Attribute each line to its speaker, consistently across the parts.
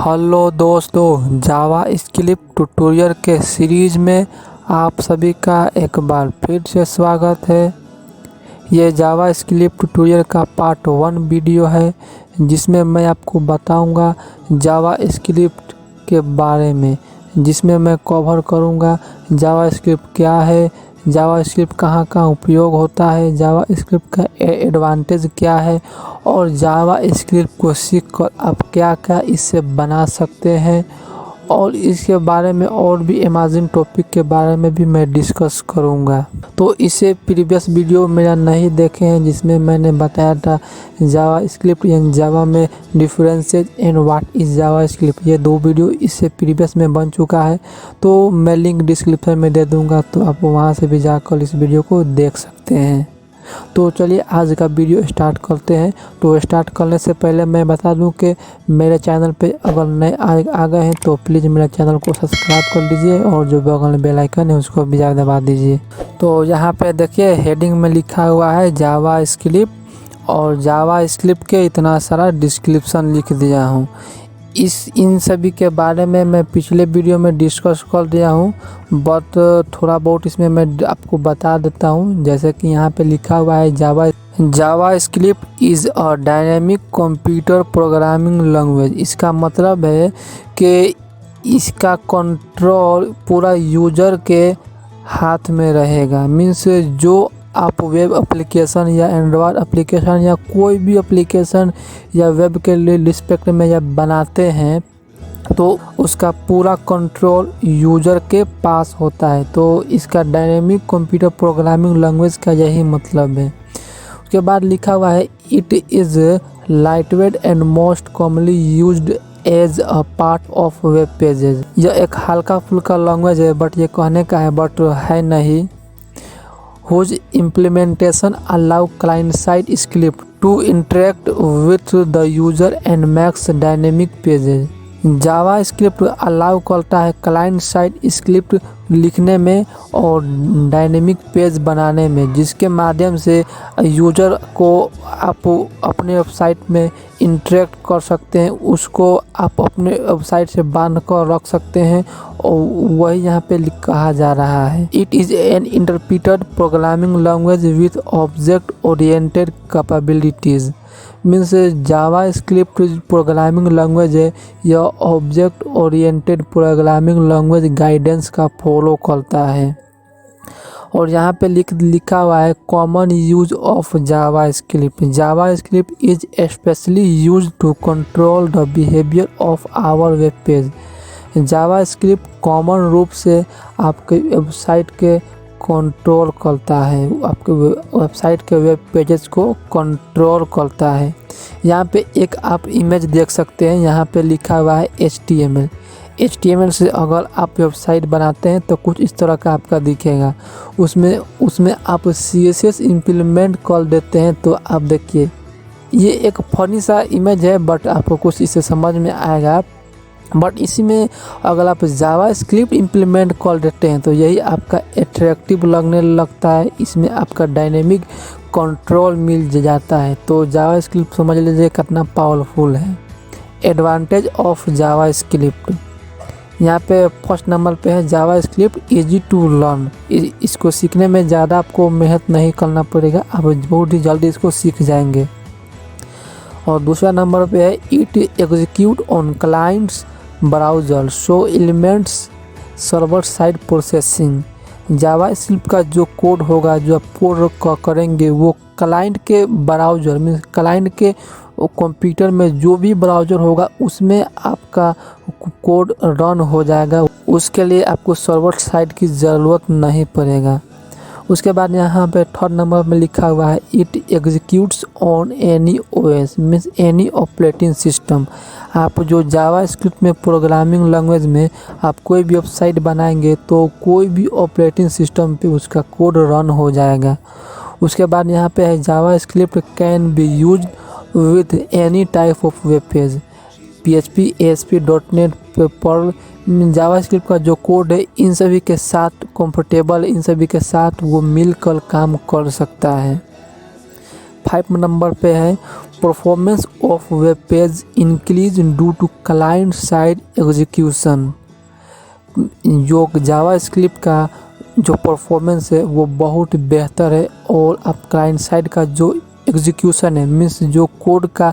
Speaker 1: Hello दोस्तों, जावा script tutorial के series में आप सभी का एक बार फिर से स्वागत है। ये जावा स्क्रिप्ट ट्यूटोरियल का पार्ट 1 वीडियो है जिसमें मैं आपको बताऊंगा जावा स्क्रिप्ट के बारे में, जिसमें मैं कवर करूंगा जावा स्क्रिप्ट क्या है, जावा स्क्रिप्ट कहाँ कहाँ उपयोग होता है, जावा स्क्रिप्ट का एडवांटेज क्या है और जावा स्क्रिप्ट को सीख कर आप क्या क्या इससे बना सकते हैं और इसके बारे में और भी अमेजिंग टॉपिक के बारे में भी मैं डिस्कस करूंगा। तो इसे प्रीवियस वीडियो मेरा नहीं देखे हैं जिसमें मैंने बताया था जावा स्क्रिप्ट एंड जावा में differences and what is Java script, ये 2 वीडियो इससे प्रीवियस में बन चुका है। तो मैं लिंक डिस्क्रिप्शन में दे दूंगा, तो आप वहां से भी जाकर इस वीडियो को देख सकते हैं। तो चलिए आज का वीडियो स्टार्ट करते हैं। तो स्टार्ट करने से पहले मैं बता दूं कि मेरे चैनल पे अगर नए आ गए हैं तो प्लीज़ मेरे चैनल को सब्सक्राइब कर लीजिए और जो बगल में बेल आइकन है उसको भी जाकर दबा दीजिए। तो यहाँ पे देखिए हेडिंग में लिखा हुआ है जावा स्क्रिप्ट और जावा स्क्रिप्ट के इतना सारा डिस्क्रिप्शन लिख दिया हूँ। इन सभी के बारे में मैं पिछले वीडियो में डिस्कस कर दिया हूँ, बट थोड़ा बहुत इसमें मैं आपको बता देता हूँ। जैसे कि यहाँ पे लिखा हुआ है JavaScript is a dynamic computer programming language. इसका मतलब है कि इसका कंट्रोल पूरा यूजर के हाथ में रहेगा। मीन्स जो आप वेब एप्लीकेशन या एंड्रॉयड एप्लीकेशन या कोई भी एप्लीकेशन या वेब के लिए रिस्पेक्ट में जब बनाते हैं तो उसका पूरा कंट्रोल यूजर के पास होता है। तो इसका डायनेमिक कंप्यूटर प्रोग्रामिंग लैंग्वेज का यही मतलब है। उसके बाद लिखा हुआ है it is lightweight and most commonly used as a part of web pages. यह एक हल्का फुल्का लैंग्वेज है, बट ये कहने का है बट है नहीं। whose implementation allow client-side script to interact with the user and makes dynamic pages। Java script allow करता है क्लाइंट साइड स्क्रिप्ट लिखने में और डायनेमिक पेज बनाने में, जिसके माध्यम से यूजर को आप अपने वेबसाइट में इंटरेक्ट कर सकते हैं, उसको आप अपने वेबसाइट से बांध कर रख सकते हैं और वही यहाँ पे कहा जा रहा है। It is an interpreted programming language with object oriented capabilities. Means JavaScript programming language है, यह object oriented programming language guidance का फॉलो करता है। और यहाँ पे लिखा हुआ है common use of JavaScript. JavaScript is specially use to control the behaviour of our web page. JavaScript common रूप से आपके वेबसाइट के कंट्रोल करता है, आपके वेबसाइट के वेब पेजेस को कंट्रोल करता है। यहाँ पे एक आप इमेज देख सकते हैं, यहाँ पे लिखा हुआ है HTML। HTML से अगर आप वेबसाइट बनाते हैं तो कुछ इस तरह का आपका दिखेगा। उसमें आप CSS इम्प्लीमेंट कर देते हैं तो आप देखिए ये एक फनी सा इमेज है, बट आपको कुछ इससे समझ में आएगा। बट इसी में अगर आप जावा स्क्रिप्ट इम्प्लीमेंट कर देते हैं तो यही आपका अट्रैक्टिव लगने लगता है, इसमें आपका डायनेमिक कंट्रोल मिल जाता है। तो जावा स्क्रिप्ट समझ लीजिए कितना पावरफुल है। एडवांटेज ऑफ जावा स्क्रिप्ट, यहाँ पे फर्स्ट नंबर पे है जावा स्क्रिप्ट इजी टू लर्न। इसको सीखने में ज़्यादा आपको मेहनत नहीं करना पड़ेगा, आप बहुत ही जल्दी इसको सीख जाएंगे। और दूसरा नंबर पे है it execute on clients browser so elements server side processing. Java script का जो कोड होगा, जो आप कोड करेंगे वो क्लाइंट के ब्राउज़र मीन्स क्लाइंट के कंप्यूटर में जो भी ब्राउज़र होगा उसमें आपका कोड रन हो जाएगा। उसके लिए आपको सर्वर साइड की ज़रूरत नहीं पड़ेगा। उसके बाद यहाँ पे थर्ड नंबर में लिखा हुआ है it executes on any OS means any operating system. आप जो जावा स्क्रिप्ट में प्रोग्रामिंग लैंग्वेज में आप कोई भी वेबसाइट बनाएंगे तो कोई भी ऑपरेटिंग सिस्टम पे उसका कोड रन हो जाएगा। उसके बाद यहाँ पे है JavaScript can be use with any type of web page. PHP, ASP, .NET, Perl JavaScript का जो कोड है इन सभी के साथ कंफर्टेबल, इन सभी के साथ वो मिलकर काम कर सकता है। 5 नंबर पे है performance of web page increase due to client side execution. जो जावा स्क्रिप्ट का जो परफॉर्मेंस है वो बहुत बेहतर है और आप क्लाइंट साइड का जो एग्जीक्यूशन है मीन्स जो कोड का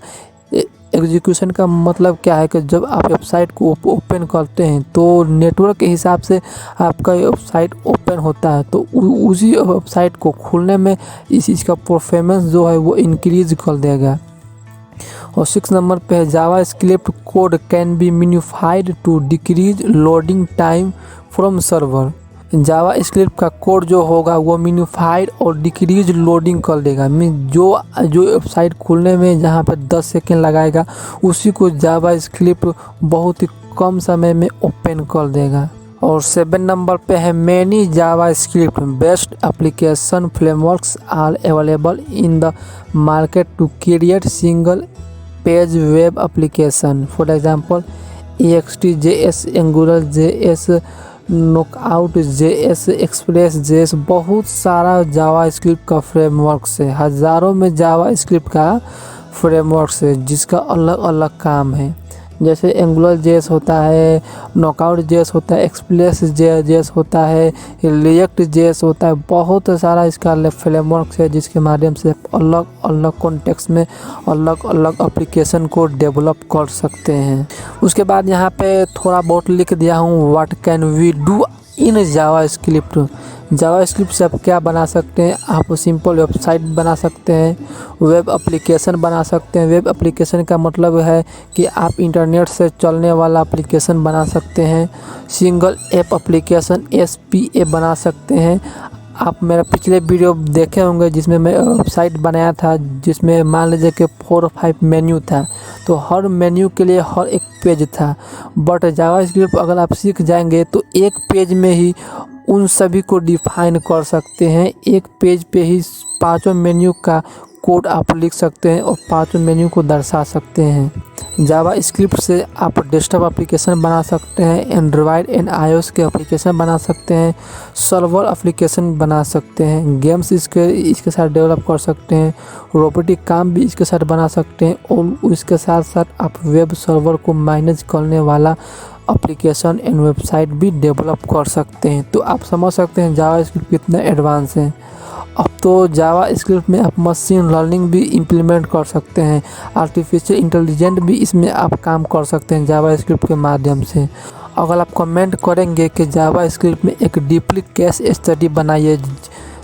Speaker 1: एग्जीक्यूशन का मतलब क्या है कि जब आप वेबसाइट को ओपन करते हैं तो नेटवर्क के हिसाब से आपका वेबसाइट ओपन होता है, तो उसी वेबसाइट को खोलने में इसका परफॉर्मेंस जो है वो इंक्रीज कर देगा। और 6 नंबर पे है JavaScript code can be minified to decrease loading time from server. JavaScript का कोड जो होगा वो मिनिफाइड और डिक्रीज लोडिंग कर देगा। मीन जो वेबसाइट खोलने में जहाँ पर 10 सेकेंड लगाएगा उसी को जावा स्क्रिप्ट बहुत ही कम समय में ओपन कर देगा। और 7 नंबर पे है many JavaScript based application frameworks are available in the market to create single page web application. For example EXT.js, AngularJS, Knockout.js, Express.js, बहुत सारा जावा स्क्रिप्ट का फ्रेमवर्क्स है। हज़ारों में जावा स्क्रिप्ट का फ्रेमवर्क्स है जिसका अलग अलग काम है। जैसे AngularJS होता है, Knockout.js होता है, Express.js होता है, React.js होता है। बहुत सारा इसका फ्रेमवर्क्स है जिसके माध्यम से अलग अलग कॉन्टेक्स्ट में अलग अलग एप्लीकेशन को डेवलप कर सकते हैं। उसके बाद यहाँ पे थोड़ा बहुत लिख दिया हूँ what can we do in JavaScript. JavaScript से आप क्या बना सकते हैं, आप सिंपल वेबसाइट बना सकते हैं, वेब एप्लीकेशन बना सकते हैं। वेब एप्लीकेशन का मतलब है कि आप इंटरनेट से चलने वाला एप्लीकेशन बना सकते हैं। सिंगल ऐप एप्लीकेशन SPA बना सकते हैं। आप मेरा पिछले वीडियो देखे होंगे जिसमें मैं वेबसाइट बनाया था जिसमें मान लीजिए कि 4 और 5 मेन्यू था, तो हर मेन्यू के लिए हर एक पेज था। बट जावा स्क्रिप्ट अगर आप सीख जाएंगे तो एक पेज में ही उन सभी को डिफाइन कर सकते हैं। एक पेज पे ही 5 मेन्यू का कोड आप लिख सकते हैं और 5 मेन्यू को दर्शा सकते हैं। जावा स्क्रिप्ट से आप डेस्कटॉप एप्लीकेशन बना सकते हैं, एंड्रॉयड एंड iOS के एप्लीकेशन बना सकते हैं, सर्वर एप्लीकेशन बना सकते हैं, गेम्स इसके साथ डेवलप कर सकते हैं, रोबोटिक काम भी इसके साथ बना सकते हैं और इसके साथ साथ आप वेब सर्वर को मैनेज करने वाला एप्लीकेशन एंड वेबसाइट भी डेवलप कर सकते हैं। तो आप समझ सकते हैं जावा स्क्रिप्ट कितना एडवांस है। अब तो जावा स्क्रिप्ट में आप मशीन लर्निंग भी इम्प्लीमेंट कर सकते हैं, आर्टिफिशियल इंटेलिजेंस भी इसमें आप काम कर सकते हैं जावा स्क्रिप्ट के माध्यम से। अगर आप कमेंट करेंगे कि जावा स्क्रिप्ट में एक डीपली केस स्टडी बनाइए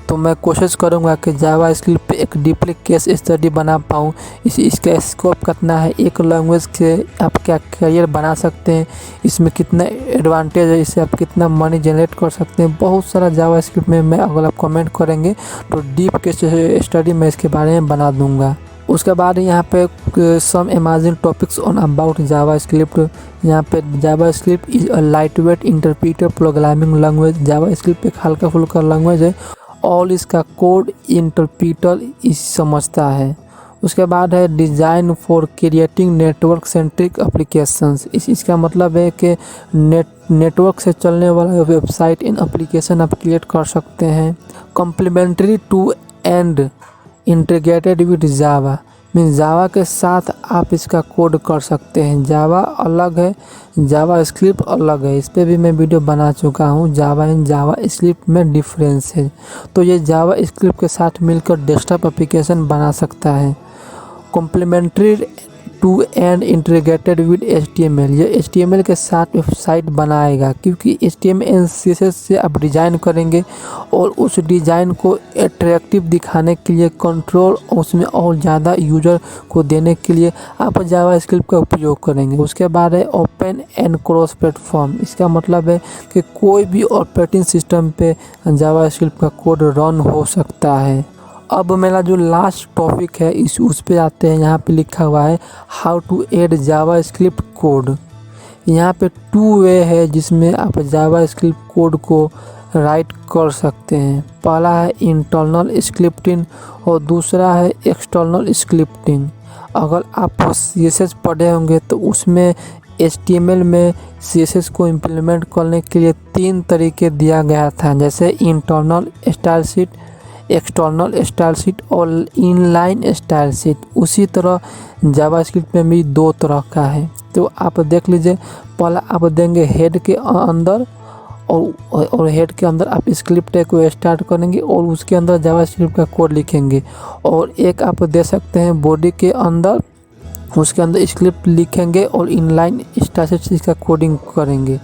Speaker 1: तो मैं कोशिश करूंगा कि जावा स्क्रिप्ट पे एक डीपली केस स्टडी बना पाऊँ। इसका स्कोप कितना है, एक लैंग्वेज से आप क्या करियर बना सकते हैं, इसमें कितना एडवांटेज है, इससे आप कितना मनी जनरेट कर सकते हैं। बहुत सारा जावा स्क्रिप्ट में मैं अगर आप कमेंट करेंगे तो डीप केस स्टडी मैं इसके बारे में बना दूँगा। उसके बाद यहाँ पे some amazing topics on about JavaScript. यहाँ पे JavaScript is a lightweight interpreter programming language. JavaScript एक हल्का फुल्का लैंग्वेज है और इसका कोड इंटरप्रेटर इस समझता है। उसके बाद है design for creating network centric applications. इसका मतलब है कि नेटवर्क से चलने वाला वेबसाइट इन एप्लीकेशन आप क्रिएट कर सकते हैं। Complementary to and integrated with Java mean Java के साथ आप इसका कोड कर सकते हैं। जावा अलग है, जावा स्क्रिप्ट अलग है। इस पर भी मैं वीडियो बना चुका हूँ, जावा एंड जावा स्क्रिप्ट में डिफरेंस है। तो ये जावा स्क्रिप्ट के साथ मिलकर डेस्कटॉप एप्लीकेशन बना सकता है। Complementary to and integrated with HTML, ये HTML के साथ वेबसाइट बनाएगा क्योंकि HTML एंड CSS से आप डिज़ाइन करेंगे और उस डिज़ाइन को अट्रैक्टिव दिखाने के लिए कंट्रोल उसमें और ज़्यादा यूज़र को देने के लिए आप जावा स्क्रिप्ट का उपयोग करेंगे। उसके बाद है ओपन एंड क्रॉस प्लेटफॉर्म। इसका मतलब है कि कोई भी ऑपरेटिंग सिस्टम पे जावा स्क्रिप्ट का कोड रन हो सकता है। अब मेरा जो लास्ट टॉपिक है उस पे आते हैं। यहाँ पे लिखा हुआ है how to add JavaScript code. यहाँ पे 2 वे है जिसमें आप जावा स्क्रिप्ट कोड को राइट कर सकते हैं। पहला है इंटरनल स्क्रिप्टिंग और दूसरा है एक्सटर्नल स्क्रिप्टिंग। अगर आप CSS पढ़े होंगे तो उसमें HTML में CSS को इम्प्लीमेंट करने के लिए 3 तरीके दिया गया था, जैसे internal style sheet, external style sheet और इनलाइन स्टाइल शीट। उसी तरह जावास्क्रिप्ट में भी दो तरह का है। तो आप देख लीजिए, पहला आप देंगे हेड के अंदर और हेड के अंदर आप स्क्रिप्ट टैग को स्टार्ट करेंगे और उसके अंदर जावास्क्रिप्ट का कोड लिखेंगे। और एक आप दे सकते हैं बॉडी के अंदर, उसके अंदर स्क्रिप्ट लिखेंगे और इनलाइन स्टाइल शीट का कोडिंग करेंगे।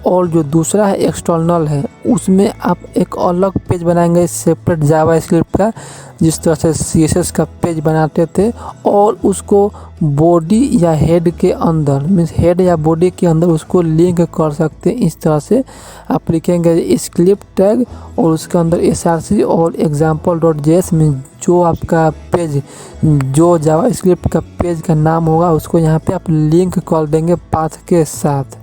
Speaker 1: और जो दूसरा है एक्सटर्नल है, उसमें आप एक अलग पेज बनाएंगे सेपरेट जावास्क्रिप्ट का, जिस तरह से CSS का पेज बनाते थे, और उसको बॉडी या हेड के अंदर मीन्स हेड या बॉडी के अंदर उसको लिंक कर सकते हैं। इस तरह से आप लिखेंगे स्क्रिप्ट टैग और उसके अंदर src और example.js में जो आपका पेज, जो जावास्क्रिप्ट का पेज का नाम होगा उसको यहाँ पे आप लिंक कर देंगे पाथ के साथ।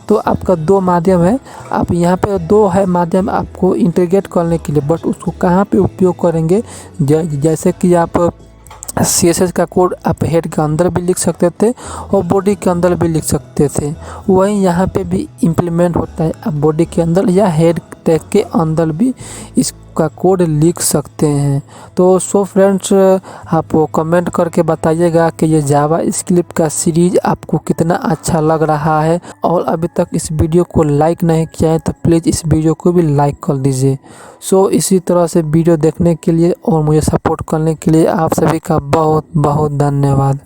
Speaker 1: तो आपका दो माध्यम है, आप यहाँ पे दो है माध्यम आपको इंटीग्रेट करने के लिए, बट उसको कहाँ पे उपयोग करेंगे, जैसे कि आप CSS का कोड आप हेड के अंदर भी लिख सकते थे और बॉडी के अंदर भी लिख सकते थे, वहीं यहाँ पे भी इम्प्लीमेंट होता है। आप बॉडी के अंदर या हेड टैग के अंदर भी इसका कोड लिख सकते हैं। तो सो फ्रेंड्स, आप कमेंट करके बताइएगा कि ये जावास्क्रिप्ट का सीरीज आपको कितना अच्छा लग रहा है, और अभी तक इस वीडियो को लाइक नहीं किया है तो प्लीज़ इस वीडियो को भी लाइक कर दीजिए। सो इसी तरह से वीडियो देखने के लिए और मुझे सपोर्ट करने के लिए आप सभी का बहुत बहुत धन्यवाद।